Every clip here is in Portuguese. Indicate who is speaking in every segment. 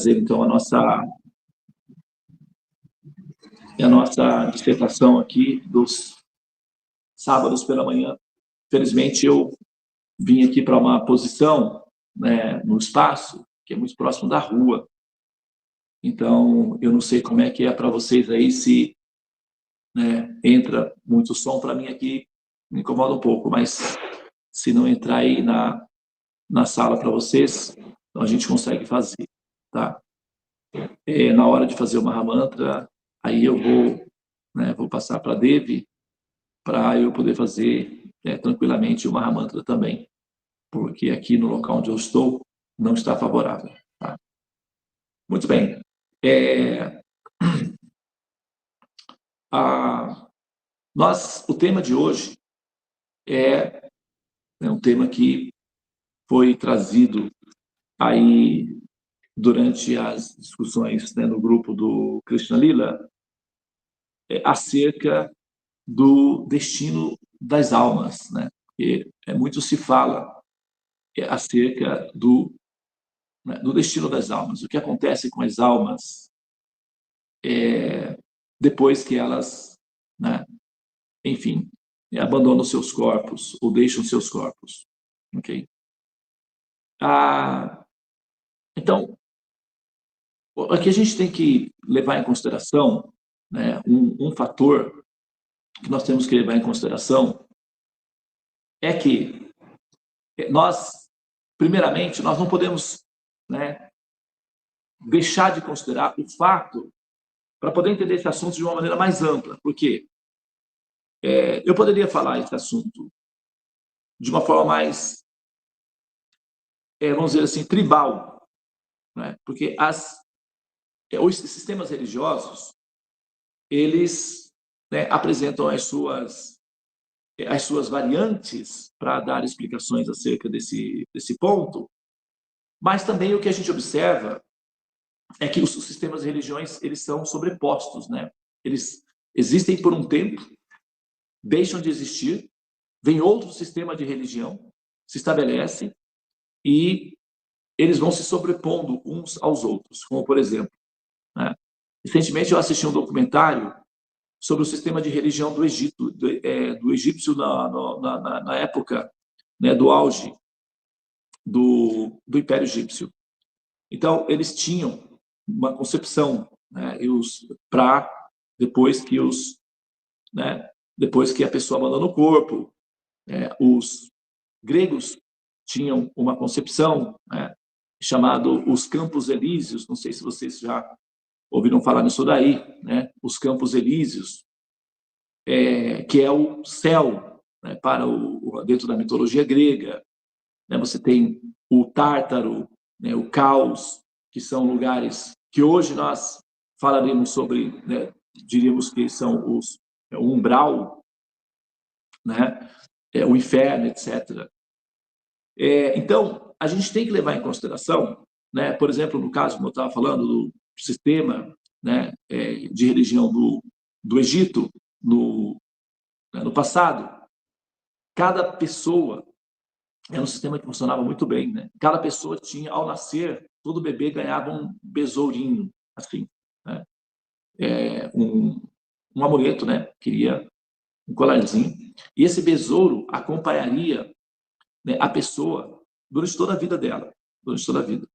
Speaker 1: fazer, então, a nossa dissertação aqui dos sábados pela manhã. Felizmente, eu vim aqui para uma posição, né, no espaço que é muito próximo da rua. Então, eu não sei como é que é para vocês aí, se, né, entra muito som. Para mim aqui me incomoda um pouco, mas se não entrar aí na sala para vocês, então a gente consegue fazer, tá? Na hora de fazer o Mahamantra, aí eu vou, né, vou passar para a Devi, para eu poder fazer tranquilamente o Mahamantra também, porque aqui no local onde eu estou não está favorável. Tá? Muito bem. O tema de hoje é um tema que foi trazido aí durante as discussões, né, no grupo do Krishna Lila, acerca do destino das almas, né? Porque muito se fala acerca do destino das almas. O que acontece com as almas depois que elas, né, enfim, abandonam seus corpos ou deixam seus corpos, ok? Então, aqui a gente tem que levar em consideração, né, um fator que nós temos que levar em consideração é que nós, primeiramente, nós não podemos, né, deixar de considerar o fato para poder entender esse assunto de uma maneira mais ampla. Por quê? Eu poderia falar esse assunto de uma forma mais, vamos dizer assim, tribal, né? Porque os sistemas religiosos, eles, né, apresentam as suas variantes para dar explicações acerca desse ponto, mas também o que a gente observa é que os sistemas de religiões, eles são sobrepostos, né? Eles existem por um tempo, deixam de existir, vem outro sistema de religião, se estabelece e eles vão se sobrepondo uns aos outros, como por exemplo, né? Recentemente eu assisti um documentário sobre o sistema de religião do Egito, do egípcio na época, né, do auge do Império Egípcio. Então, eles tinham uma concepção, né, para depois que a pessoa abandona o corpo, os gregos tinham uma concepção, né, chamado os Campos Elíseos. Não sei se vocês já ouviram falar nisso daí, né? Os Campos Elíseos, que é o céu, né, dentro da mitologia grega, né? Você tem o Tártaro, né, o Caos, que são lugares que hoje nós falaremos sobre, né, diríamos que são o umbral, né, o inferno, etc. Então, a gente tem que levar em consideração, né, por exemplo, no caso, como eu estava falando, do sistema, né, de religião do Egito, no passado, cada pessoa era um sistema que funcionava muito bem, né? Cada pessoa tinha, ao nascer, todo bebê ganhava um besourinho, assim, né? Um amuleto, né? Queria um colarzinho. E esse besouro acompanharia, né, a pessoa durante toda a vida dela, durante toda a vida.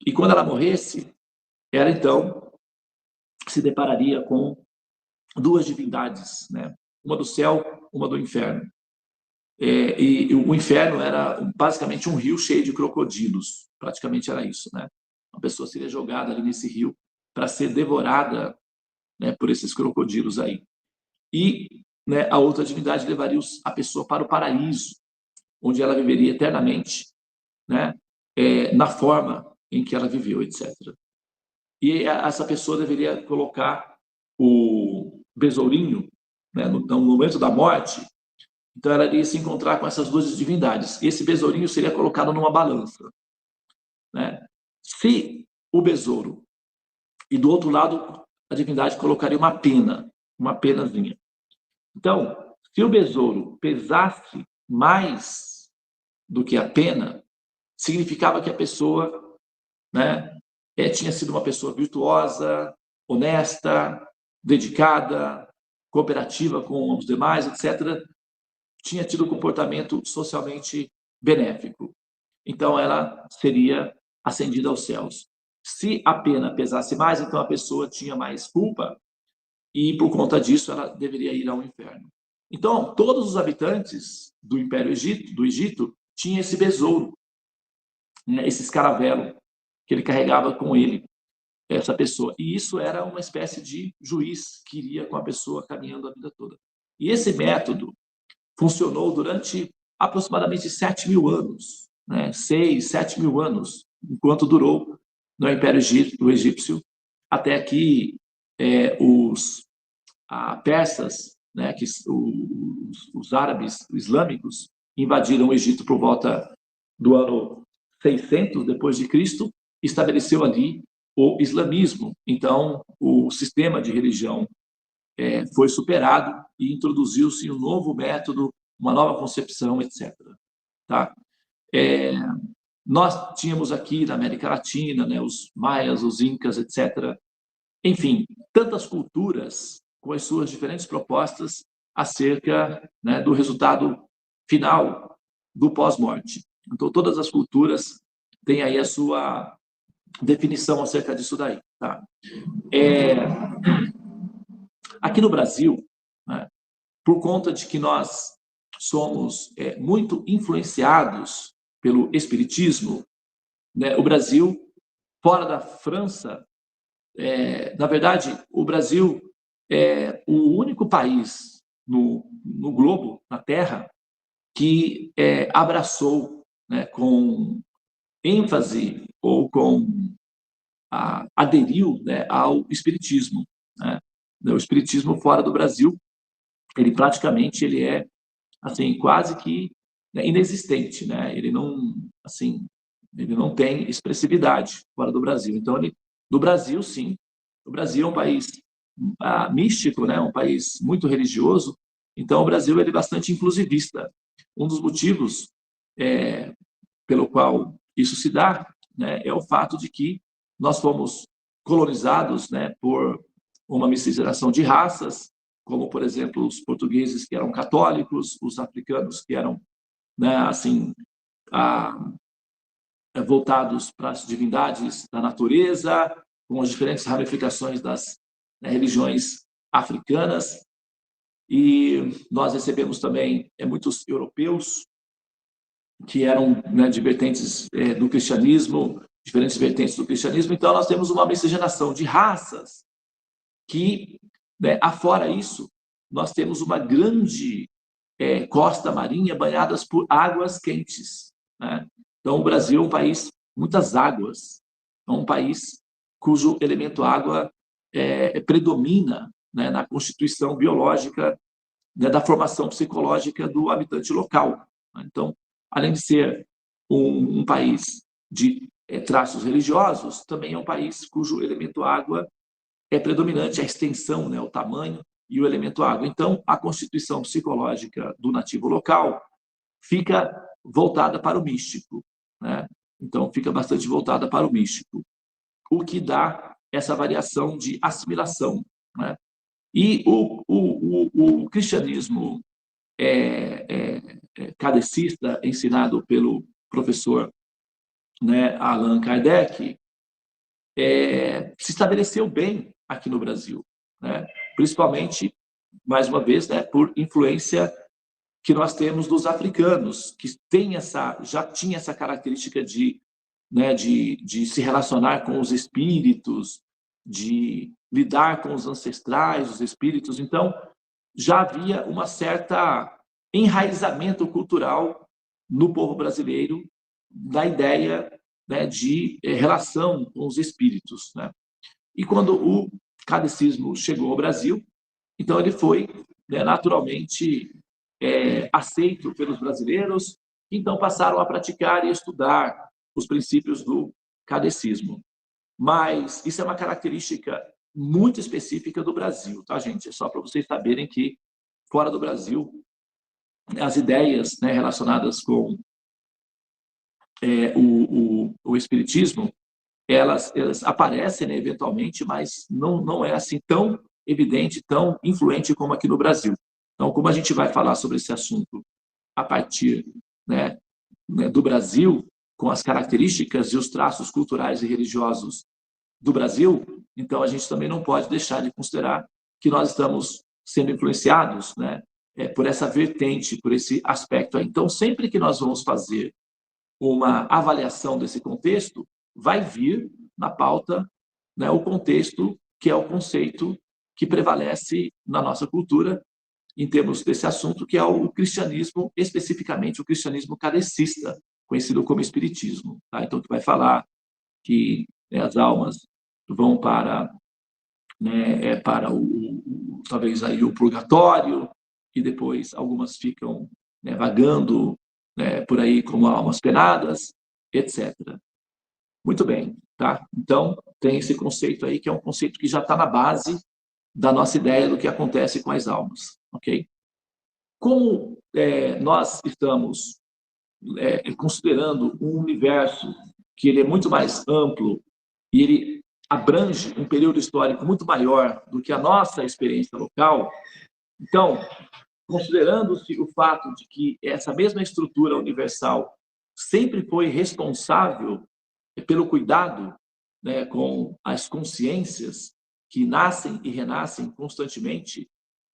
Speaker 1: E quando ela morresse, ela então se depararia com duas divindades, né? Uma do céu, uma do inferno. E o inferno era basicamente um rio cheio de crocodilos, praticamente era isso, né? A pessoa seria jogada ali nesse rio para ser devorada, né, por esses crocodilos aí. E, né, a outra divindade levaria a pessoa para o paraíso, onde ela viveria eternamente, né, na forma em que ela viveu, etc. E essa pessoa deveria colocar o besourinho, né, no momento da morte. Então, ela iria se encontrar com essas duas divindades. Esse besourinho seria colocado numa balança, né? Se o besouro, e do outro lado, a divindade colocaria uma penazinha. Então, se o besouro pesasse mais do que a pena, significava que a pessoa, né, tinha sido uma pessoa virtuosa, honesta, dedicada, cooperativa com os demais, etc., tinha tido um comportamento socialmente benéfico. Então, ela seria ascendida aos céus. Se a pena pesasse mais, então a pessoa tinha mais culpa e, por conta disso, ela deveria ir ao inferno. Então, todos os habitantes do Império do Egito tinham esse besouro, né, esse escaravelo que ele carregava com ele, essa pessoa. E isso era uma espécie de juiz que iria com a pessoa caminhando a vida toda. E esse método funcionou durante aproximadamente 7.000 anos, né? 6, 7.000 anos, enquanto durou no Império Egípcio, até que os persas, né, que os árabes islâmicos invadiram o Egito por volta do ano 600 depois de Cristo, estabeleceu ali o islamismo. Então, o sistema de religião foi superado e introduziu-se um novo método, uma nova concepção, etc. Tá? Nós tínhamos aqui na América Latina, né, os maias, os incas, etc. Enfim, tantas culturas com as suas diferentes propostas acerca, né, do resultado final do pós-morte. Então, todas as culturas têm aí a sua definição acerca disso daí. Tá? Aqui no Brasil, né, por conta de que nós somos muito influenciados pelo espiritismo, né, o Brasil, fora da França, na verdade, o Brasil é o único país no globo, na Terra, que abraçou, né, com ênfase ou aderiu, né, ao espiritismo. Né? O espiritismo fora do Brasil, ele praticamente é assim quase que, né, inexistente, né? Ele não tem expressividade fora do Brasil. Então, do Brasil, sim, o Brasil é um país místico, né? Um país muito religioso. Então, o Brasil é bastante inclusivista. Um dos motivos pelo qual isso se dá, né, é o fato de que nós fomos colonizados, né, por uma miscigenação de raças, como, por exemplo, os portugueses que eram católicos, os africanos que eram, né, assim, voltados para as divindades da natureza, com as diferentes ramificações das, né, religiões africanas. E nós recebemos também muitos europeus que eram, né, de vertentes do cristianismo, diferentes vertentes do cristianismo. Então, nós temos uma miscigenação de raças que, né, afora isso, nós temos uma grande costa marinha banhadas por águas quentes. Né? Então, o Brasil é um país muitas águas, é um país cujo elemento água predomina, né, na constituição biológica, né, da formação psicológica do habitante local. Então, além de ser um país de traços religiosos, também é um país cujo elemento água é predominante, a extensão, né, o tamanho e o elemento água. Então, a constituição psicológica do nativo local fica voltada para o místico. Né? Então, fica bastante voltada para o místico, o que dá essa variação de assimilação. Né? E o cristianismo kardecista, ensinado pelo professor, né, Allan Kardec, se estabeleceu bem aqui no Brasil, né? Principalmente, mais uma vez, né, por influência que nós temos dos africanos, que já tinha essa característica de, né, de se relacionar com os espíritos, de lidar com os ancestrais, os espíritos. Então, já havia uma certa enraizamento cultural no povo brasileiro da ideia, né, de relação com os espíritos. Né? E quando o kardecismo chegou ao Brasil, então ele foi, né, naturalmente aceito pelos brasileiros, então passaram a praticar e estudar os princípios do kardecismo. Mas isso é uma característica muito específica do Brasil, tá, gente? É só para vocês saberem que, fora do Brasil, as ideias, né, relacionadas com o espiritismo, elas aparecem, né, eventualmente, mas não é assim tão evidente, tão influente como aqui no Brasil. Então, como a gente vai falar sobre esse assunto a partir, né, do Brasil, com as características e os traços culturais e religiosos do Brasil, então a gente também não pode deixar de considerar que nós estamos sendo influenciados, né, por essa vertente, por esse aspecto aí. Então, sempre que nós vamos fazer uma avaliação desse contexto, vai vir na pauta, né, o contexto que é o conceito que prevalece na nossa cultura em termos desse assunto, que é o cristianismo, especificamente o cristianismo kardecista, conhecido como espiritismo. Tá? Então, que vai falar que, né, as almas vão para, né, para talvez aí o purgatório, e depois algumas ficam, né, vagando, né, por aí como almas penadas, etc. Muito bem, tá? Então, tem esse conceito aí, que é um conceito que já está na base da nossa ideia do que acontece com as almas, ok? Como nós estamos considerando um universo que ele é muito mais amplo e ele abrange um período histórico muito maior do que a nossa experiência local, então, considerando-se o fato de que essa mesma estrutura universal sempre foi responsável pelo cuidado, né, com as consciências que nascem e renascem constantemente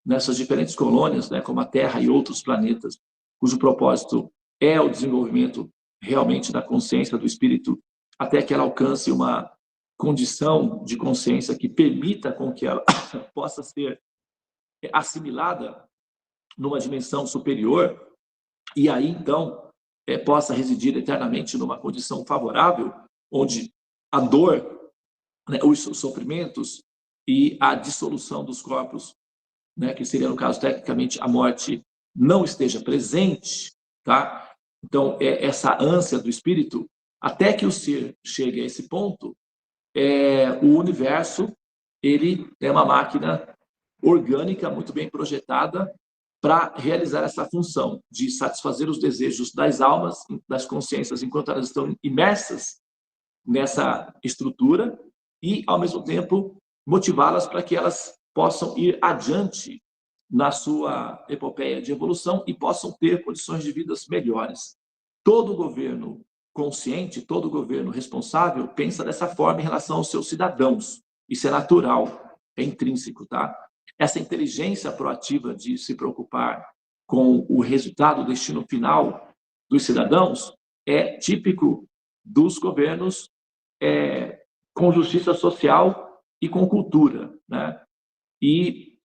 Speaker 1: nessas diferentes colônias, né, como a Terra e outros planetas, cujo propósito é o desenvolvimento realmente da consciência do espírito, até que ela alcance uma condição de consciência que permita com que ela possa ser assimilada numa dimensão superior, e aí, então, possa residir eternamente numa condição favorável, onde a dor, né, os sofrimentos e a dissolução dos corpos, né, que seria, no caso, tecnicamente, a morte, não esteja presente, tá? Então, essa ânsia do espírito, até que o ser chegue a esse ponto, o universo, ele é uma máquina orgânica muito bem projetada para realizar essa função de satisfazer os desejos das almas, das consciências, enquanto elas estão imersas nessa estrutura e, ao mesmo tempo, motivá-las para que elas possam ir adiante na sua epopeia de evolução e possam ter condições de vidas melhores. Todo governo consciente, todo governo responsável pensa dessa forma em relação aos seus cidadãos. Isso é natural, é intrínseco, tá? Essa inteligência proativa de se preocupar com o resultado, o destino final dos cidadãos é típico dos governos com justiça social e com cultura, né? E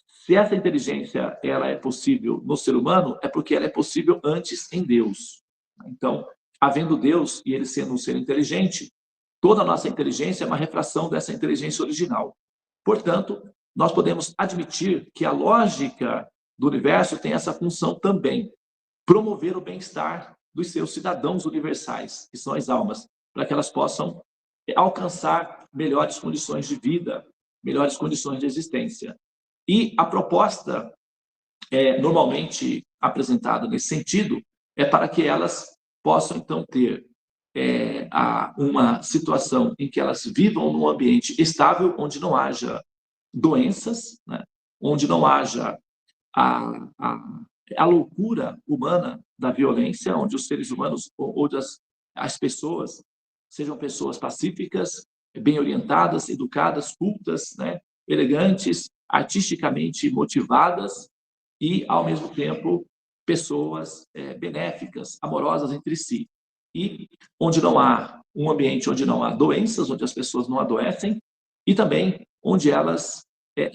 Speaker 1: se essa inteligência ela é possível no ser humano, é porque ela é possível antes em Deus. Então, havendo Deus e ele sendo um ser inteligente, toda a nossa inteligência é uma refração dessa inteligência original. Portanto, nós podemos admitir que a lógica do universo tem essa função também, promover o bem-estar dos seus cidadãos universais, que são as almas, para que elas possam alcançar melhores condições de vida, melhores condições de existência. E a proposta normalmente apresentada nesse sentido é para que elas possam, então, ter uma situação em que elas vivam num ambiente estável, onde não haja doenças, né? Onde não haja a loucura humana da violência, onde os seres humanos, onde as pessoas sejam pessoas pacíficas, bem orientadas, educadas, cultas, né? Elegantes, artisticamente motivadas e, ao mesmo tempo, pessoas benéficas, amorosas entre si. E onde não há um ambiente onde não há doenças, onde as pessoas não adoecem, e também onde elas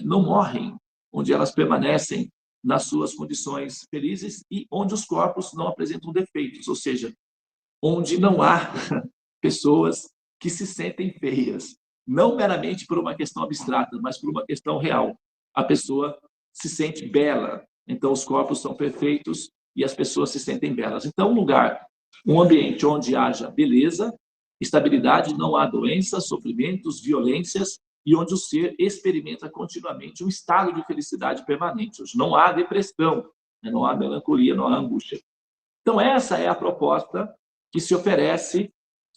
Speaker 1: não morrem, onde elas permanecem nas suas condições felizes e onde os corpos não apresentam defeitos, ou seja, onde não há pessoas que se sentem feias, não meramente por uma questão abstrata, mas por uma questão real. A pessoa se sente bela, então os corpos são perfeitos e as pessoas se sentem belas. Então, um ambiente onde haja beleza, estabilidade, não há doenças, sofrimentos, violências, e onde o ser experimenta continuamente um estado de felicidade permanente, onde não há depressão, não há melancolia, não há angústia. Então, essa é a proposta que se oferece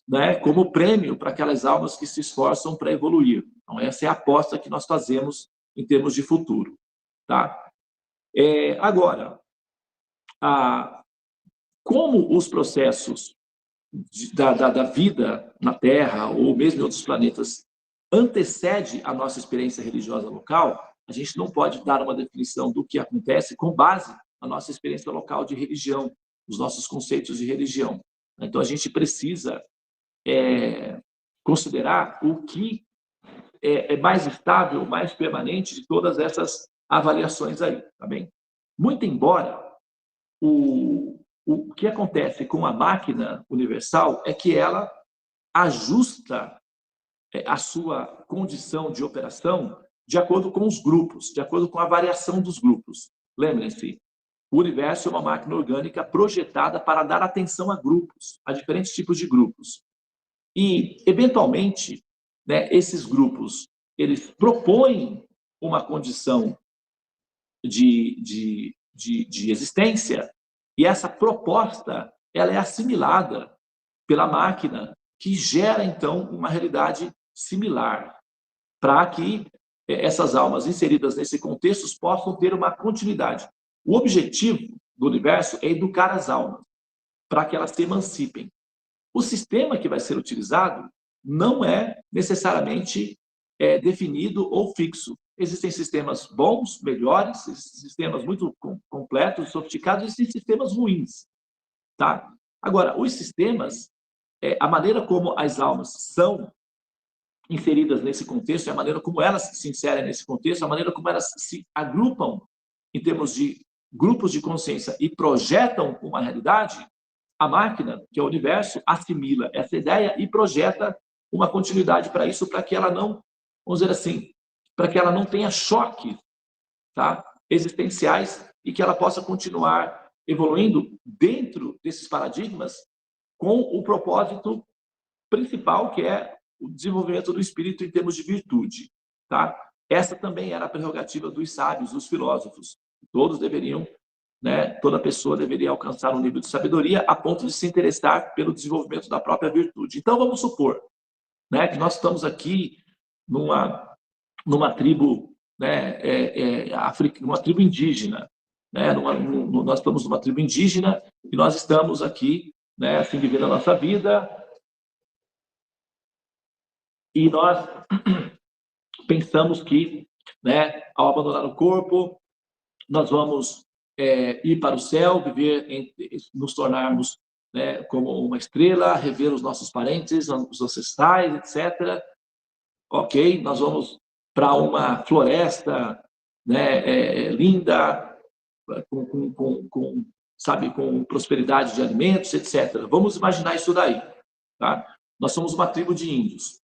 Speaker 1: né, como prêmio para aquelas almas que se esforçam para evoluir. Então, essa é a aposta que nós fazemos em termos de futuro. Tá? Agora, como os processos da vida na Terra, ou mesmo em outros planetas, antecede a nossa experiência religiosa local, a gente não pode dar uma definição do que acontece com base na nossa experiência local de religião, os nossos conceitos de religião. Então, a gente precisa considerar o que é mais estável, mais permanente de todas essas avaliações aí, tá bem? Muito embora o que acontece com a máquina universal é que ela ajusta a sua condição de operação de acordo com os grupos, de acordo com a variação dos grupos. Lembrem-se, o universo é uma máquina orgânica projetada para dar atenção a grupos, a diferentes tipos de grupos. E, eventualmente, né, esses grupos, eles propõem uma condição de existência, e essa proposta ela é assimilada pela máquina, que gera, então, uma realidade similar, para que essas almas inseridas nesse contexto possam ter uma continuidade. O objetivo do universo é educar as almas, para que elas se emancipem. O sistema que vai ser utilizado não é necessariamente definido ou fixo. Existem sistemas bons, melhores, sistemas muito completos, sofisticados, e existem sistemas ruins. Tá? Agora, os sistemas, a maneira como as almas são inseridas nesse contexto, a maneira como elas se inserem nesse contexto, a maneira como elas se agrupam em termos de grupos de consciência e projetam uma realidade, a máquina, que é o universo, assimila essa ideia e projeta uma continuidade para isso, para que ela não, vamos dizer assim, para que ela não tenha choques, tá, existenciais, e que ela possa continuar evoluindo dentro desses paradigmas com o propósito principal, que é o desenvolvimento do espírito em termos de virtude. Tá? Essa também era a prerrogativa dos sábios, dos filósofos. Todos deveriam, né, toda pessoa deveria alcançar um nível de sabedoria a ponto de se interessar pelo desenvolvimento da própria virtude. Então, vamos supor, né, que nós estamos aqui numa tribo, né, uma tribo indígena. Né, nós estamos numa tribo indígena e nós estamos aqui, né, assim, vivendo a nossa vida, e nós pensamos que, né, ao abandonar o corpo, nós vamos ir para o céu, viver, nos tornarmos, né, como uma estrela, rever os nossos parentes, os ancestrais, etc. Ok, nós vamos para uma floresta, né, linda, sabe, com prosperidade de alimentos, etc. Vamos imaginar isso daí. Tá? Nós somos uma tribo de índios.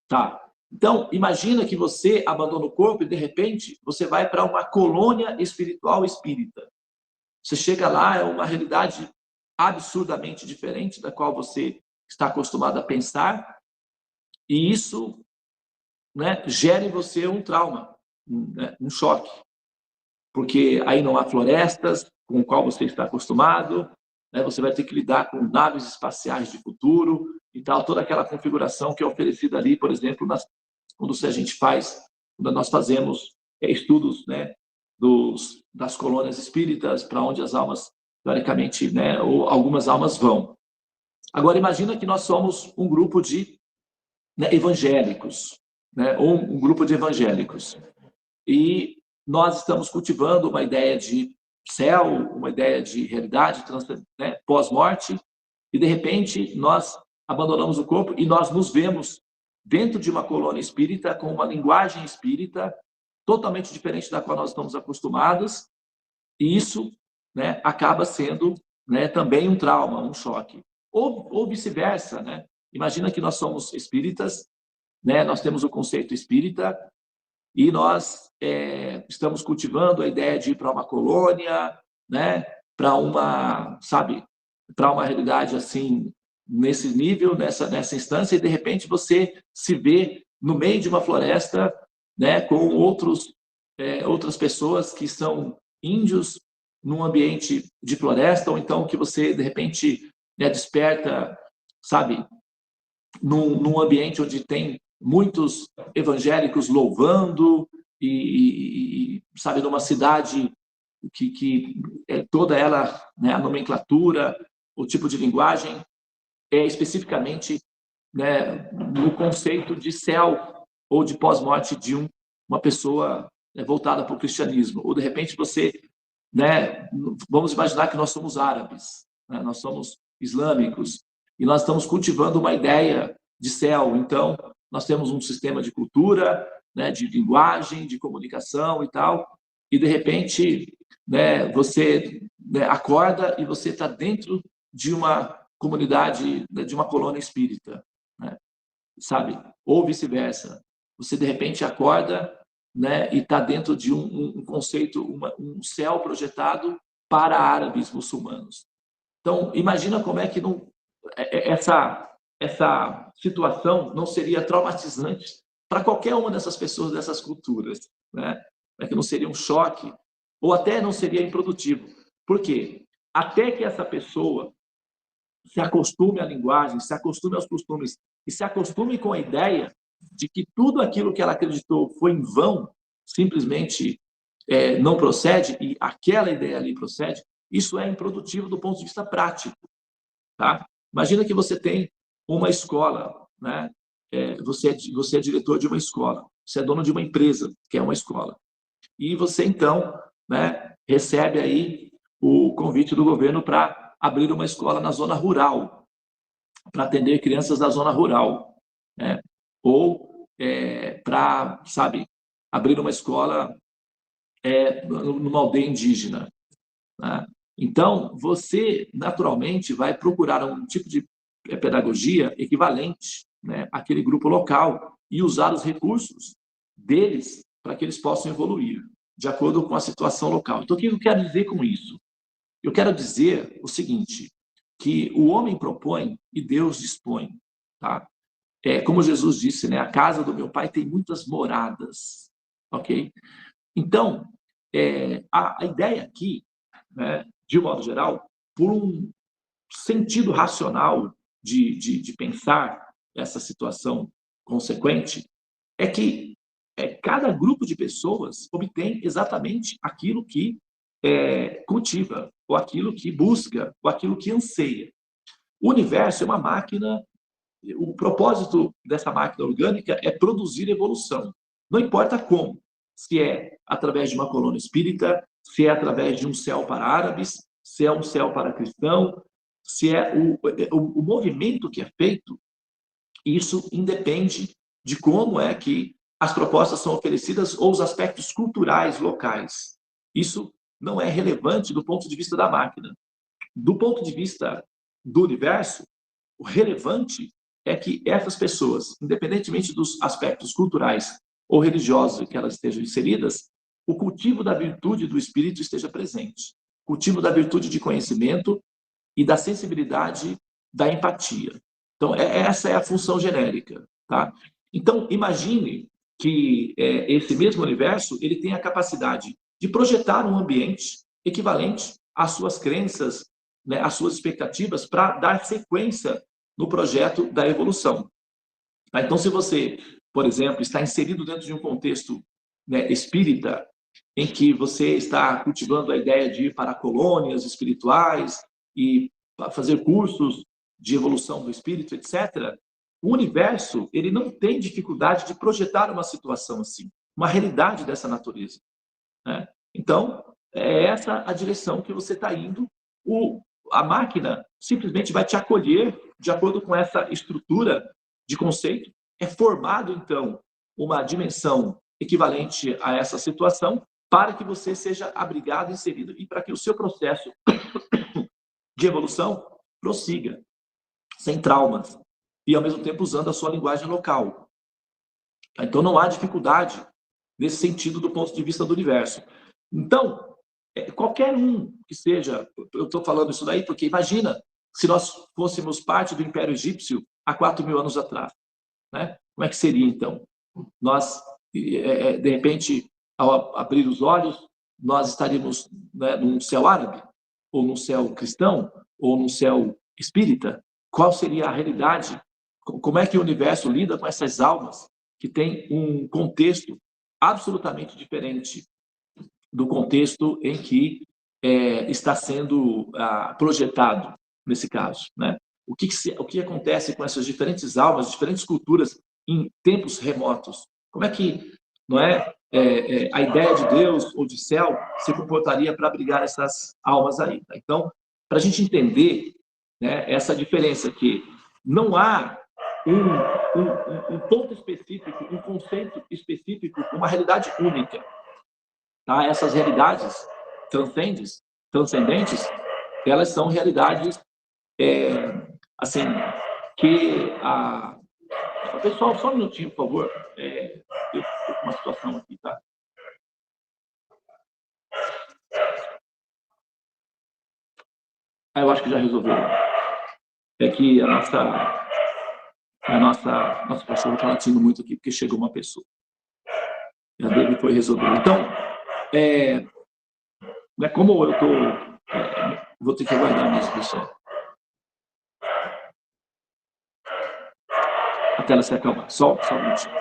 Speaker 1: Tá? Então, imagina que você abandona o corpo e, de repente, você vai para uma colônia espiritual espírita. Você chega lá, é uma realidade absurdamente diferente da qual você está acostumado a pensar, e isso, né, gera em você um trauma, né, um choque. Porque aí não há florestas com o qual você está acostumado, né, você vai ter que lidar com naves espaciais de futuro e tal, toda aquela configuração que é oferecida ali, por exemplo, quando nós fazemos estudos, né, das colônias espíritas, para onde as almas, teoricamente, né, ou algumas almas vão. Agora, imagina que nós somos um grupo de, né, evangélicos, né, ou um grupo de evangélicos, e nós estamos cultivando uma ideia de céu, uma ideia de realidade, né, pós-morte, e, de repente, nós abandonamos o corpo e nós nos vemos dentro de uma colônia espírita, com uma linguagem espírita totalmente diferente da qual nós estamos acostumados, e isso, né, acaba sendo, né, também um trauma, um choque. Ou vice-versa, né? Imagina que nós somos espíritas, né, nós temos o conceito espírita, e nós estamos cultivando a ideia de ir para uma colônia, né, para uma realidade assim, nesse nível, nessa instância, e de repente você se vê no meio de uma floresta, né, com outras pessoas que são índios num ambiente de floresta, ou então que você de repente, né, desperta sabe, num ambiente onde tem muitos evangélicos louvando sabe, numa cidade que é toda ela, né, a nomenclatura, o tipo de linguagem é especificamente, né, no conceito de céu ou de pós-morte de uma pessoa, né, voltada para o cristianismo. Ou, de repente, você, né, vamos imaginar que nós somos árabes, né, nós somos islâmicos, e nós estamos cultivando uma ideia de céu. Então, nós temos um sistema de cultura, né, de linguagem, de comunicação e tal, e, de repente, né, você, né, acorda e você está dentro de uma comunidade, de uma colônia espírita, né, sabe? Ou vice-versa. Você, de repente, acorda, né, e está dentro de um conceito, um céu projetado para árabes muçulmanos. Então, imagina como é que essa situação não seria traumatizante para qualquer uma dessas pessoas, dessas culturas, né? É que não seria um choque, ou até não seria improdutivo. Por quê? Até que essa pessoa se acostume à linguagem, se acostume aos costumes e se acostume com a ideia de que tudo aquilo que ela acreditou foi em vão, simplesmente não procede, e aquela ideia ali procede, isso é improdutivo do ponto de vista prático. Tá? Imagina que você tem uma escola, né? Você é diretor de uma escola, você é dono de uma empresa, que é uma escola. E você, então, né, recebe aí o convite do governo para abrir uma escola na zona rural, para atender crianças da zona rural, né? Ou para, sabe, abrir uma escola numa aldeia indígena, né? Então, você, naturalmente, vai procurar um tipo de pedagogia equivalente, né, àquele grupo local e usar os recursos deles para que eles possam evoluir, de acordo com a situação local. Então, o que eu quero dizer com isso? Eu quero dizer o seguinte, que o homem propõe e Deus dispõe. Tá? Como Jesus disse, né, a casa do meu pai tem muitas moradas. Ok? Então, a ideia aqui, né, de um modo geral, por um sentido racional de pensar essa situação consequente, é que cada grupo de pessoas obtém exatamente aquilo que cultiva, ou aquilo que busca, ou aquilo que anseia. O universo é uma máquina, o propósito dessa máquina orgânica é produzir evolução. Não importa como, se é através de uma colônia espírita, se é através de um céu para árabes, se é um céu para cristão, se é o movimento que é feito, isso independe de como é que as propostas são oferecidas ou os aspectos culturais locais. Isso não é relevante do ponto de vista da máquina. Do ponto de vista do universo, o relevante é que essas pessoas, independentemente dos aspectos culturais ou religiosos em que elas estejam inseridas, o cultivo da virtude do espírito esteja presente. O cultivo da virtude de conhecimento e da sensibilidade da empatia. Então, essa é a função genérica. Tá? Então, imagine que esse mesmo universo ele tem a capacidade de projetar um ambiente equivalente às suas crenças, né, às suas expectativas, para dar sequência no projeto da evolução. Tá? Então, se você, por exemplo, está inserido dentro de um contexto, né, espírita, em que você está cultivando a ideia de ir para colônias espirituais e fazer cursos de evolução do espírito, etc., o universo ele não tem dificuldade de projetar uma situação assim, uma realidade dessa natureza. Né? Então, é essa a direção que você está indo. A máquina simplesmente vai te acolher de acordo com essa estrutura de conceito. É formado, então, uma dimensão equivalente a essa situação para que você seja abrigado, inserido e para que o seu processo de evolução prossiga, sem traumas, e ao mesmo tempo usando a sua linguagem local. Então não há dificuldade nesse sentido do ponto de vista do universo. Então, qualquer um que seja, eu estou falando isso daí porque imagina se nós fôssemos parte do Império Egípcio há 4.000 anos atrás. Né? Como é que seria então? Nós, de repente, ao abrir os olhos, nós estaríamos, né, num céu árabe, ou num céu cristão, ou num céu espírita. qual seria a realidade, como é que o universo lida com essas almas que têm um contexto absolutamente diferente do contexto em que está sendo projetado, nesse caso, né? O que acontece com essas diferentes almas, diferentes culturas em tempos remotos? Como é que, não é, a ideia de Deus ou de céu se comportaria para abrigar essas almas aí? Tá? Então, para a gente entender, né, essa diferença que não há um ponto específico, um conceito específico, uma realidade única. Tá? Essas realidades transcendentes, elas são realidades, assim, que pessoal, só um minutinho, por favor. Eu estou com uma situação aqui, tá? Eu acho que já resolveu. É que nossa pessoa está latindo muito aqui, porque chegou uma pessoa. Já dele foi resolvido. Então, como eu vou ter que aguardar mesmo, pessoal. A tela se acalmar. Só um minutinho.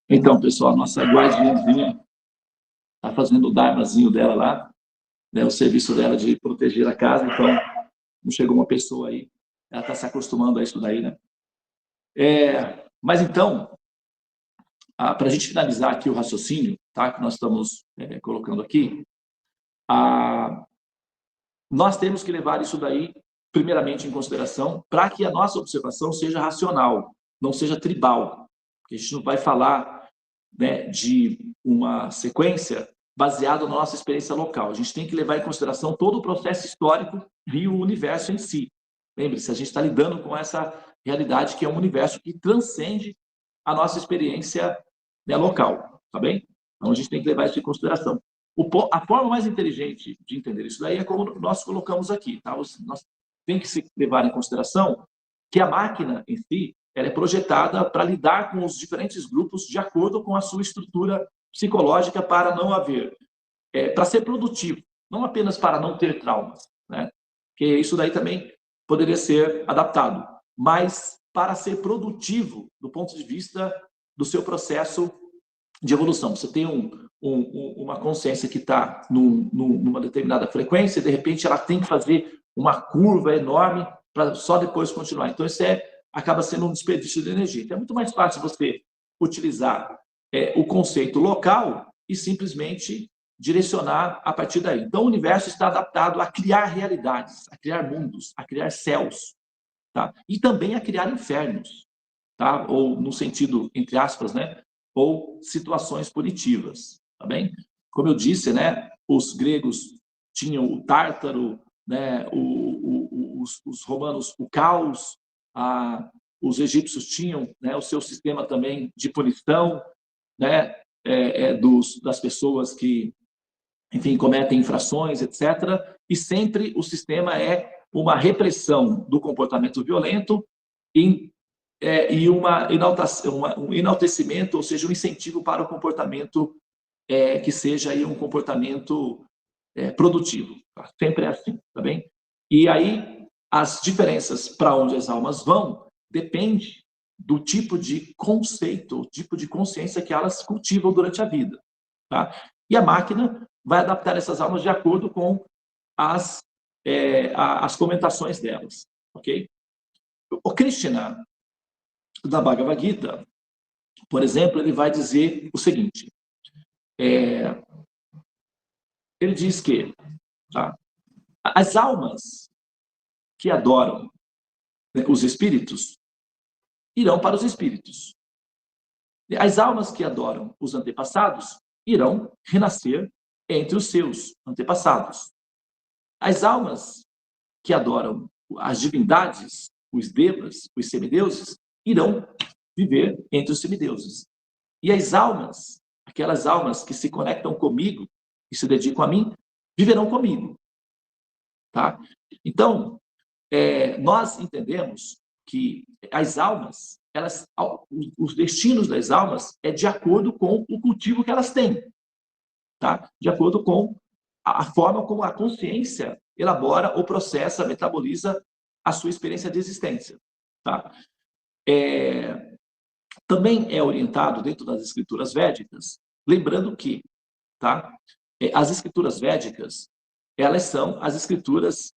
Speaker 1: Então, pessoal, nossa guardiãzinha está fazendo o dharmazinho dela lá, né, o serviço dela de proteger a casa. Então, não chegou uma pessoa aí, ela está se acostumando a isso daí, né? Mas então, para a gente finalizar aqui o raciocínio, tá, que nós estamos colocando aqui, nós temos que levar isso daí primeiramente em consideração para que a nossa observação seja racional, não seja tribal. Porque a gente não vai falar, né, de uma sequência baseada na nossa experiência local. A gente tem que levar em consideração todo o processo histórico e o universo em si. Lembre-se, a gente está lidando com essa realidade que é um universo que transcende a nossa experiência, né, local, tá bem? Então a gente tem que levar isso em consideração. A forma mais inteligente de entender isso daí é como nós colocamos aqui, tá? Nós tem que se levar em consideração que a máquina em si, ela é projetada para lidar com os diferentes grupos de acordo com a sua estrutura psicológica para não haver, para ser produtivo, não apenas para não ter traumas, né? Que isso daí também poderia ser adaptado, mas para ser produtivo do ponto de vista do seu processo de evolução. Você tem uma consciência que está numa determinada frequência, e de repente ela tem que fazer uma curva enorme para só depois continuar. Então, isso acaba sendo um desperdício de energia. Então, é muito mais fácil você utilizar o conceito local e simplesmente direcionar a partir daí. Então, o universo está adaptado a criar realidades, a criar mundos, a criar céus, tá? E também a criar infernos, tá? Ou no sentido, entre aspas, né? Ou situações punitivas, tá bem? Como eu disse, né? Os gregos tinham o Tártaro, né? Os romanos o caos, os egípcios tinham, né, o seu sistema também de punição, né? Das pessoas que, enfim, cometem infrações, etc. E sempre o sistema é uma repressão do comportamento violento em e um enaltecimento, ou seja, um incentivo para o comportamento que seja aí um comportamento produtivo. Tá? Sempre é assim, tá bem? E aí, as diferenças para onde as almas vão depende do tipo de conceito, o tipo de consciência que elas cultivam durante a vida. Tá? E a máquina vai adaptar essas almas de acordo com as comentações delas. Ok? O Krishna, da Bhagavad Gita, por exemplo, ele vai dizer o seguinte: ele diz que as almas que adoram, né, os espíritos irão para os espíritos. As almas que adoram os antepassados irão renascer entre os seus antepassados. As almas que adoram as divindades, os devas, os semideuses, irão viver entre os semideuses. E as almas, aquelas almas que se conectam comigo e se dedicam a mim, viverão comigo. Tá? Então, nós entendemos que as almas, os destinos das almas é de acordo com o cultivo que elas têm, tá? De acordo com a forma como a consciência elabora ou processa, metaboliza a sua experiência de existência. Tá? Também é orientado dentro das escrituras védicas, lembrando que, tá? As escrituras védicas, elas são as escrituras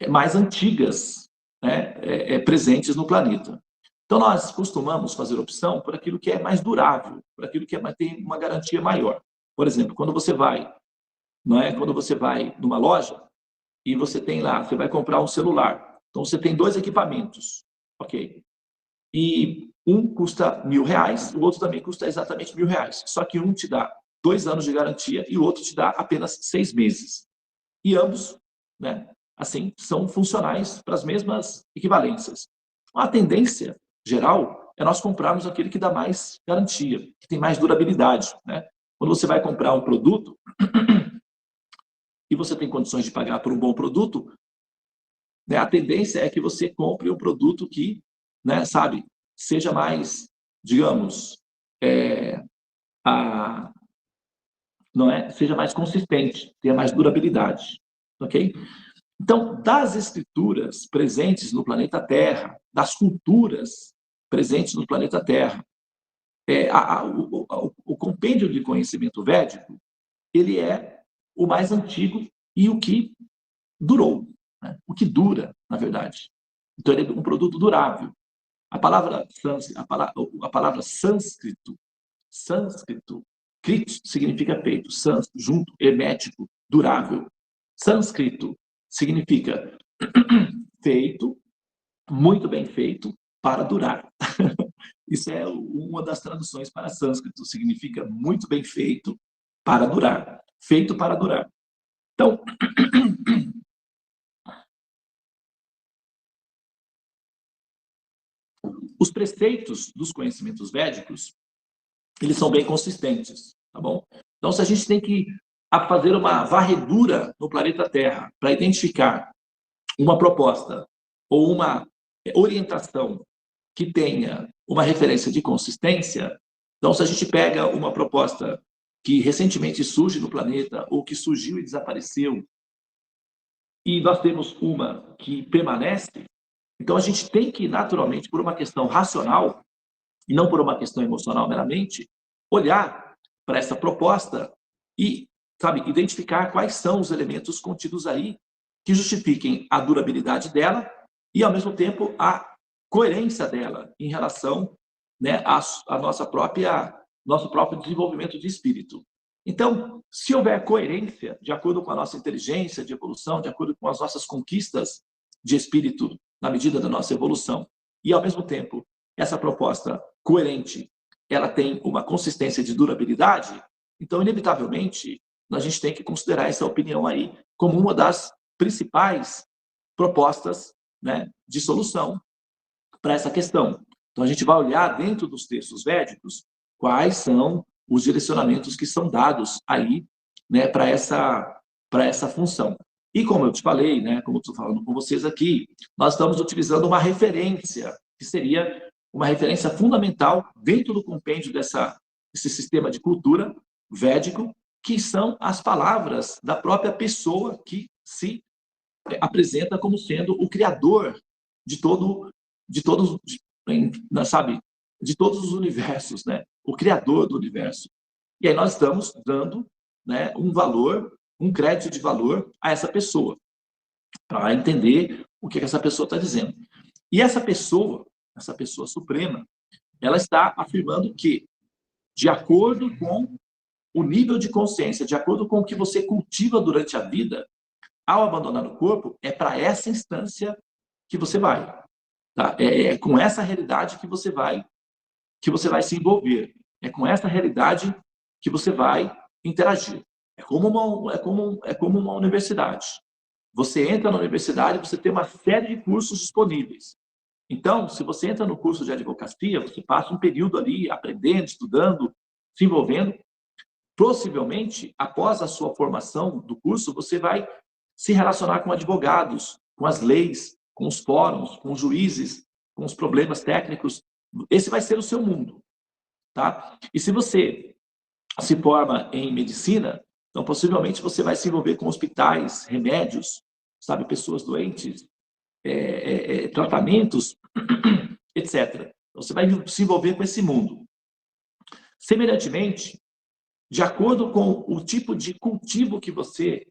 Speaker 1: mais antigas, né, presentes no planeta. Então, nós costumamos fazer opção por aquilo que é mais durável, por aquilo que tem uma garantia maior. Por exemplo, quando você vai, não é? Quando você vai numa loja e você tem lá, você vai comprar um celular. Então, você tem dois equipamentos, ok? E um custa R$1.000, o outro também custa exatamente R$1.000. Só que um te dá 2 anos de garantia e o outro te dá apenas 6 meses. E ambos, né, assim, são funcionais para as mesmas equivalências. A tendência geral é nós comprarmos aquele que dá mais garantia, que tem mais durabilidade. Né? Quando você vai comprar um produto e você tem condições de pagar por um bom produto, né, a tendência é que você compre um produto que, né, sabe, seja mais, digamos, seja mais consistente, tenha mais durabilidade. Ok? Então, das escrituras presentes no planeta Terra, das culturas presentes no planeta Terra, o compêndio de conhecimento védico, ele é o mais antigo e o que durou, né? O que dura, na verdade. Então, ele é um produto durável. A palavra sânscrito, krito significa feito, junto, hermético, durável. Sânscrito significa feito, muito bem feito, para durar. Isso é uma das traduções para sânscrito, significa muito bem feito, para durar. Feito para durar. Então, os preceitos dos conhecimentos védicos, eles são bem consistentes, tá bom? Então, se a gente tem que fazer uma varredura no planeta Terra para identificar uma proposta ou uma orientação que tenha uma referência de consistência, então, se a gente pega uma proposta que recentemente surge no planeta ou que surgiu e desapareceu, e nós temos uma que permanece, então a gente tem que, naturalmente, por uma questão racional, e não por uma questão emocional meramente, olhar para essa proposta e, sabe, identificar quais são os elementos contidos aí que justifiquem a durabilidade dela e, ao mesmo tempo, a coerência dela em relação, né, à nosso próprio desenvolvimento de espírito. Então, se houver coerência, de acordo com a nossa inteligência de evolução, de acordo com as nossas conquistas de espírito, na medida da nossa evolução, e, ao mesmo tempo, essa proposta coerente, ela tem uma consistência de durabilidade, então, inevitavelmente, a gente tem que considerar essa opinião aí como uma das principais propostas, né, de solução para essa questão. Então, a gente vai olhar dentro dos textos védicos quais são os direcionamentos que são dados aí, né, para essa função. E como eu te falei, né, como eu estou falando com vocês aqui, nós estamos utilizando uma referência, que seria uma referência fundamental dentro do compêndio desse sistema de cultura védico, que são as palavras da própria pessoa que se apresenta como sendo o criador de sabe, de todos os universos, né? O criador do universo. E aí nós estamos dando, né, um valor, um crédito de valor a essa pessoa, para entender o que essa pessoa está dizendo. E essa pessoa suprema, ela está afirmando que, de acordo com o nível de consciência, de acordo com o que você cultiva durante a vida, ao abandonar o corpo, é para essa instância que você vai. Tá? É com essa realidade que você vai se envolver. É com essa realidade que você vai interagir. É como uma universidade. Você entra na universidade, você tem uma série de cursos disponíveis. Então, se você entra no curso de advocacia, você passa um período ali aprendendo, estudando, se envolvendo. Possivelmente, após a sua formação do curso, você vai se relacionar com advogados, com as leis, com os fóruns, com os juízes, com os problemas técnicos. Esse vai ser o seu mundo, tá? E se você se forma em medicina, então possivelmente você vai se envolver com hospitais, remédios, sabe, pessoas doentes, tratamentos, etc. Então, você vai se envolver com esse mundo. Semelhantemente, de acordo com o tipo de cultivo que você,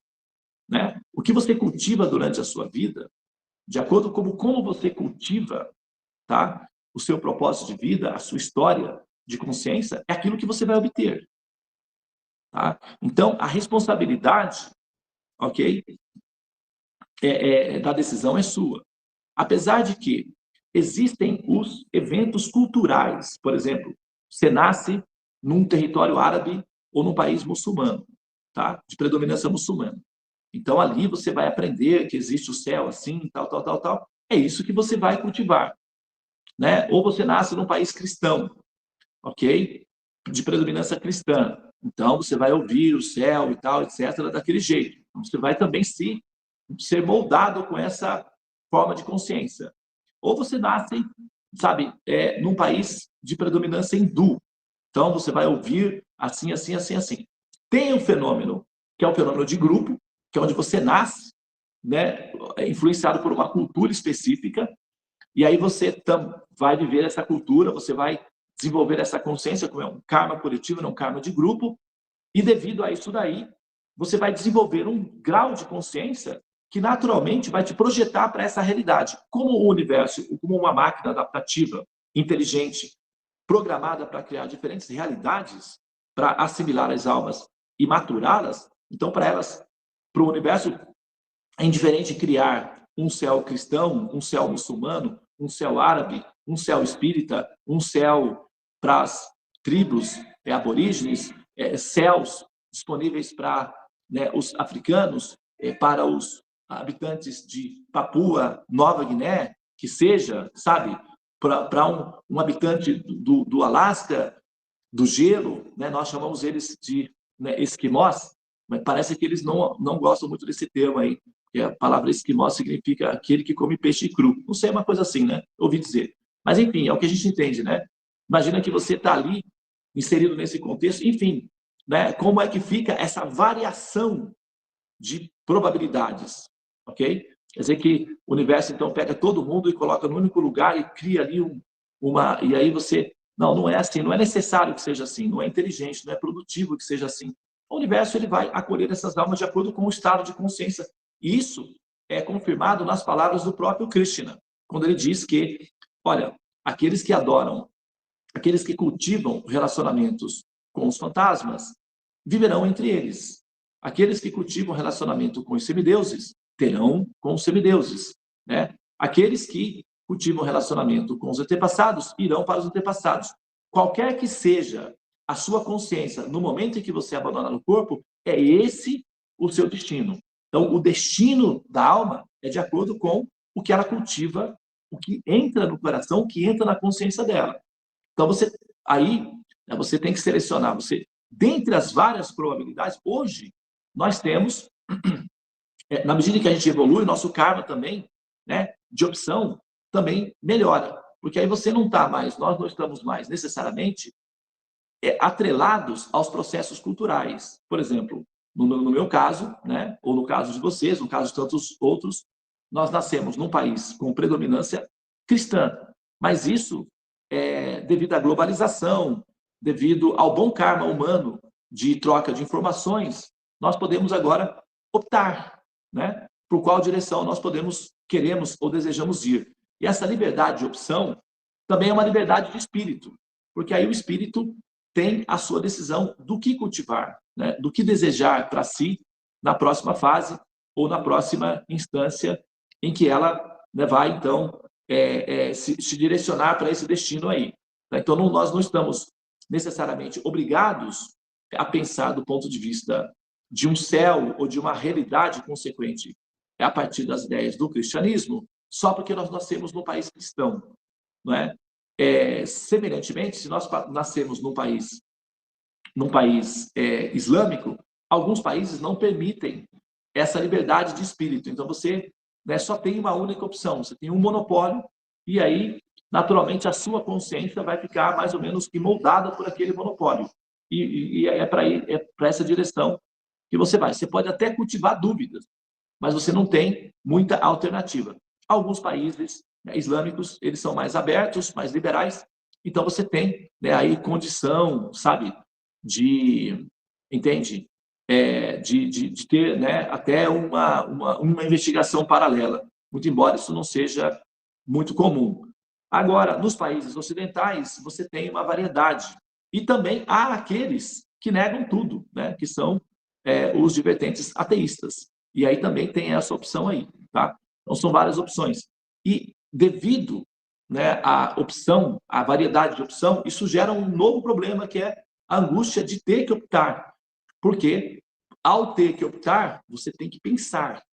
Speaker 1: né, o que você cultiva durante a sua vida, de acordo com como você cultiva, tá, o seu propósito de vida, a sua história de consciência, é aquilo que você vai obter. Tá? Então, a responsabilidade, ok, da decisão é sua. Apesar de que existem os eventos culturais, por exemplo, você nasce num território árabe ou num país muçulmano, tá? De predominância muçulmana. Então, ali você vai aprender que existe o céu assim, tal, tal, tal, tal. É isso que você vai cultivar, né? Ou você nasce num país cristão, ok? De predominância cristã. Então, você vai ouvir o céu e tal, etc., daquele jeito. Então, você vai também ser moldado com essa forma de consciência. Ou você nasce, sabe, num país de predominância hindu. Então, você vai ouvir assim, assim, assim, assim. Tem um fenômeno, que é o fenômeno de grupo, que é onde você nasce, né, influenciado por uma cultura específica, e aí você vai viver essa cultura, você vai desenvolver essa consciência, como é um karma coletivo, não um karma de grupo, e devido a isso daí, você vai desenvolver um grau de consciência que naturalmente vai te projetar para essa realidade. Como o universo, como uma máquina adaptativa, inteligente, programada para criar diferentes realidades, para assimilar as almas e maturá-las, então para o universo, é indiferente criar um céu cristão, um céu muçulmano, um céu árabe, um céu espírita, um céu para as tribos aborígenes, céus disponíveis para, né, os africanos, para os habitantes de Papua Nova Guiné, que seja, sabe, para um habitante do Alasca, do gelo, né, nós chamamos eles de, né, esquimós, mas parece que eles não gostam muito desse termo aí, que a palavra esquimó significa aquele que come peixe cru. Não sei, é uma coisa assim, né? Ouvi dizer. Mas, enfim, é o que a gente entende, né? Imagina que você está ali, inserido nesse contexto, enfim, né? Como é que fica essa variação de probabilidades, ok? Quer dizer que o universo, então, pega todo mundo e coloca no único lugar e cria ali e aí você... Não é assim, não é necessário que seja assim, não é inteligente, não é produtivo que seja assim. O universo ele vai acolher essas almas de acordo com o estado de consciência. E isso é confirmado nas palavras do próprio Krishna, quando ele diz que, olha, aqueles que adoram, aqueles que cultivam relacionamentos com os fantasmas, viverão entre eles. Aqueles que cultivam relacionamento com os semideuses, terão com os semideuses, né? Aqueles que cultivam relacionamento com os antepassados, irão para os antepassados. Qualquer que seja a sua consciência no momento em que você abandonar o corpo, é esse o seu destino. Então, o destino da alma é de acordo com o que ela cultiva, o que entra no coração, o que entra na consciência dela. Então, você tem que selecionar. Dentre as várias probabilidades, hoje, nós temos, na medida que a gente evolui, nosso karma também, né, de opção, também melhora. Porque aí você não está mais, nós não estamos mais necessariamente atrelados aos processos culturais. Por exemplo, no meu caso, né, ou no caso de vocês, no caso de tantos outros, nós nascemos num país com predominância cristã, mas isso é devido à globalização, devido ao bom karma humano de troca de informações, nós podemos agora optar, né, por qual direção nós queremos ou desejamos ir. E essa liberdade de opção também é uma liberdade de espírito, porque aí o espírito tem a sua decisão do que cultivar, né? Do que desejar para si na próxima fase ou na próxima instância em que ela, né, vai, então, se direcionar para esse destino aí. Então, nós não estamos necessariamente obrigados a pensar do ponto de vista de um céu ou de uma realidade consequente a partir das ideias do cristianismo, só porque nós nascemos num país cristão, não é? Semelhantemente, se nós nascemos num país islâmico, alguns países não permitem essa liberdade de espírito. Então, você, né, só tem uma única opção, você tem um monopólio, e aí, naturalmente, a sua consciência vai ficar mais ou menos que moldada por aquele monopólio. E é para essa direção que você vai. Você pode até cultivar dúvidas, mas você não tem muita alternativa. Alguns países, né, islâmicos, eles são mais abertos, mais liberais, então você tem, né, aí condição, sabe, entende? De ter, né, até uma investigação paralela, muito embora isso não seja muito comum. Agora, nos países ocidentais, você tem uma variedade. E também há aqueles que negam tudo, né, que são os de vertentes ateístas. E aí também tem essa opção aí, tá? Então, são várias opções. E devido, né, à opção, à variedade de opção, isso gera um novo problema, que é a angústia de ter que optar. Porque, ao ter que optar, você tem que pensar,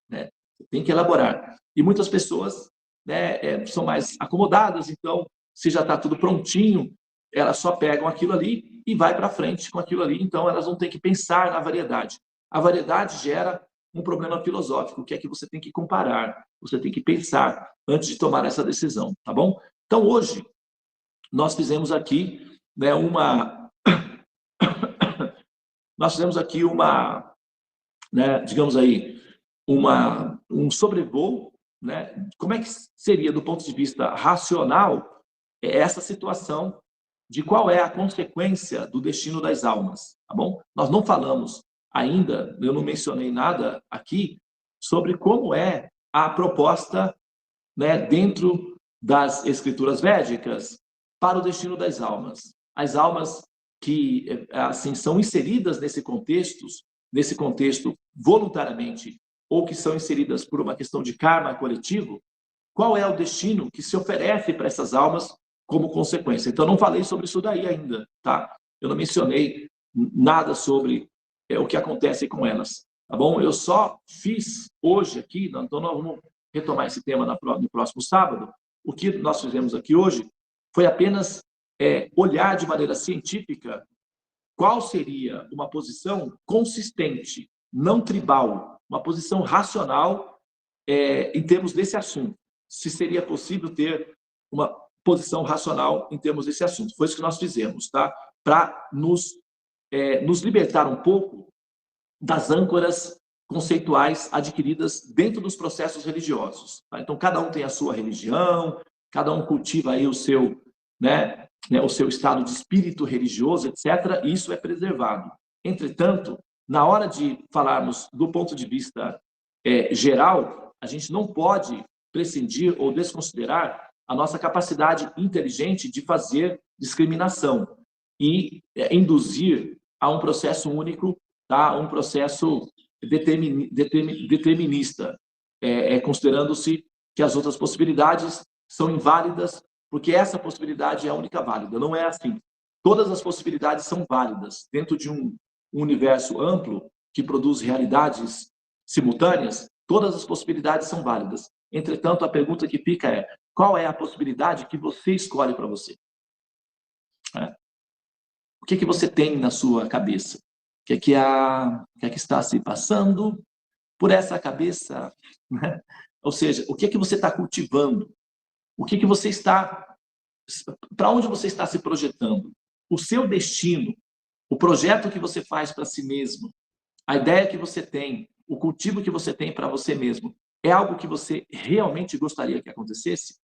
Speaker 1: né? Você tem que elaborar. E muitas pessoas, né, são mais acomodadas, então, se já está tudo prontinho, elas só pegam aquilo ali e vai para frente com aquilo ali, então elas não têm que pensar na variedade. A variedade gera um problema filosófico, que é que você tem que comparar, você tem que pensar antes de tomar essa decisão, tá bom? Então, hoje, nós fizemos aqui, né, né, digamos aí, um sobrevoo, né? Como é que seria, do ponto de vista racional, essa situação de qual é a consequência do destino das almas, tá bom? Nós não falamos ainda, eu não mencionei nada aqui sobre como é a proposta, né, dentro das escrituras védicas para o destino das almas. As almas que, assim, são inseridas nesse contexto voluntariamente, ou que são inseridas por uma questão de karma coletivo, qual é o destino que se oferece para essas almas como consequência. Então, não falei sobre isso daí ainda, tá? Eu não mencionei nada sobre o que acontece com elas, tá bom? Eu só fiz hoje aqui, então nós vamos retomar esse tema no próximo sábado. O que nós fizemos aqui hoje foi apenas olhar de maneira científica qual seria uma posição consistente, não tribal, uma posição racional em termos desse assunto. Se seria possível ter uma posição racional em termos desse assunto. Foi isso que nós fizemos, tá? Para nos libertar um pouco das âncoras conceituais adquiridas dentro dos processos religiosos. Tá? Então, cada um tem a sua religião, cada um cultiva aí o seu, né, o seu estado de espírito religioso, etc., e isso é preservado. Entretanto, na hora de falarmos do ponto de vista geral, a gente não pode prescindir ou desconsiderar a nossa capacidade inteligente de fazer discriminação e induzir a um processo único, tá? Um processo determinista, considerando-se que as outras possibilidades são inválidas, porque essa possibilidade é a única válida. Não é assim. Todas as possibilidades são válidas. Dentro de um universo amplo, que produz realidades simultâneas, todas as possibilidades são válidas. Entretanto, a pergunta que fica é: qual é a possibilidade que você escolhe para você? O que você tem na sua cabeça? O que está se passando por essa cabeça? Né? Ou seja, o que você está cultivando? O que você está para onde você está se projetando? O seu destino, o projeto que você faz para si mesmo, a ideia que você tem, o cultivo que você tem para você mesmo, é algo que você realmente gostaria que acontecesse?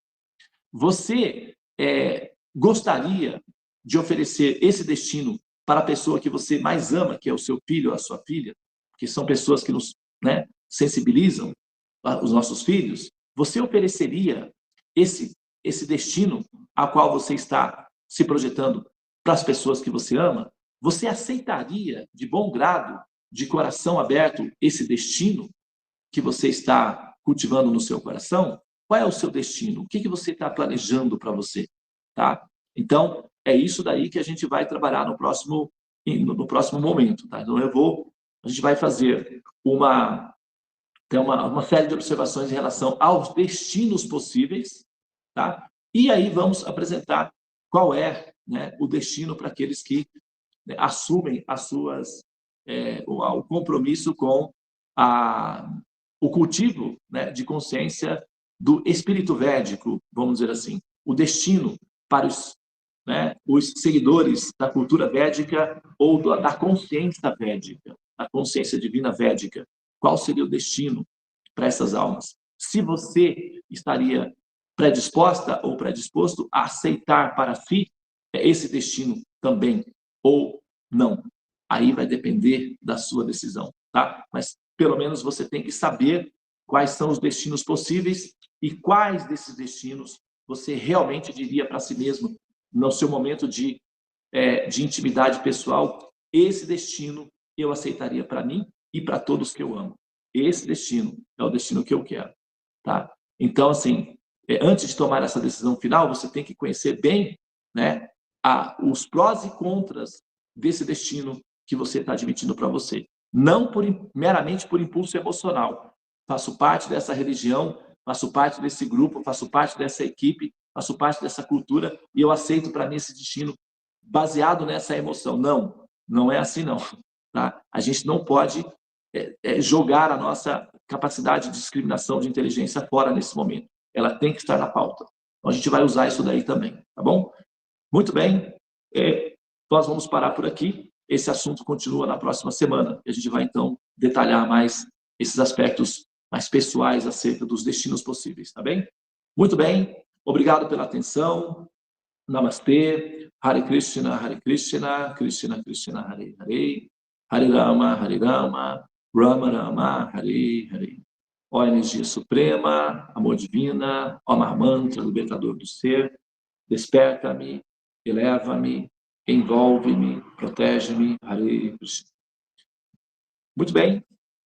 Speaker 1: Você gostaria de oferecer esse destino para a pessoa que você mais ama, que é o seu filho ou a sua filha, que são pessoas que nos, né, sensibilizam, os nossos filhos? Você ofereceria esse destino a qual você está se projetando para as pessoas que você ama? Você aceitaria de bom grado, de coração aberto, esse destino que você está cultivando no seu coração? Qual é o seu destino? O que você está planejando para você? Tá? Então, é isso daí que a gente vai trabalhar no próximo momento. Tá? Então, a gente vai fazer uma série de observações em relação aos destinos possíveis, tá? E aí vamos apresentar qual é, né, o destino para aqueles que, né, assumem o compromisso com o cultivo, né, de consciência do espírito védico, vamos dizer assim, o destino para os seguidores da cultura védica ou da consciência védica, a consciência divina védica. Qual seria o destino para essas almas? Se você estaria predisposta ou predisposto a aceitar para si esse destino também, ou não. Aí vai depender da sua decisão, tá? Mas pelo menos você tem que saber quais são os destinos possíveis e quais desses destinos você realmente diria para si mesmo no seu momento de intimidade pessoal: esse destino eu aceitaria para mim e para todos que eu amo. Esse destino é o destino que eu quero, tá? Então, assim, antes de tomar essa decisão final, você tem que conhecer bem, né, os prós e contras desse destino que você está admitindo para você. Não meramente por impulso emocional. Faço parte dessa religião, faço parte desse grupo, faço parte dessa equipe, faço parte dessa cultura e eu aceito para mim esse destino baseado nessa emoção. Não, não é assim não. Tá? A gente não pode jogar a nossa capacidade de discriminação de inteligência fora nesse momento. Ela tem que estar na pauta. Então, a gente vai usar isso daí também, tá bom? Muito bem, nós vamos parar por aqui. Esse assunto continua na próxima semana. E a gente vai, então, detalhar mais esses aspectos mais pessoais acerca dos destinos possíveis, tá bem? Muito bem, obrigado pela atenção. Namastê, Hare Krishna, Krishna Krishna, Hare Hare, Hare Rama, Rama Rama, Hare Hare. Ó energia suprema, amor divina, ó mantra, libertador do ser, desperta-me, eleva-me, envolve-me, protege-me, Hare Krishna. Muito bem,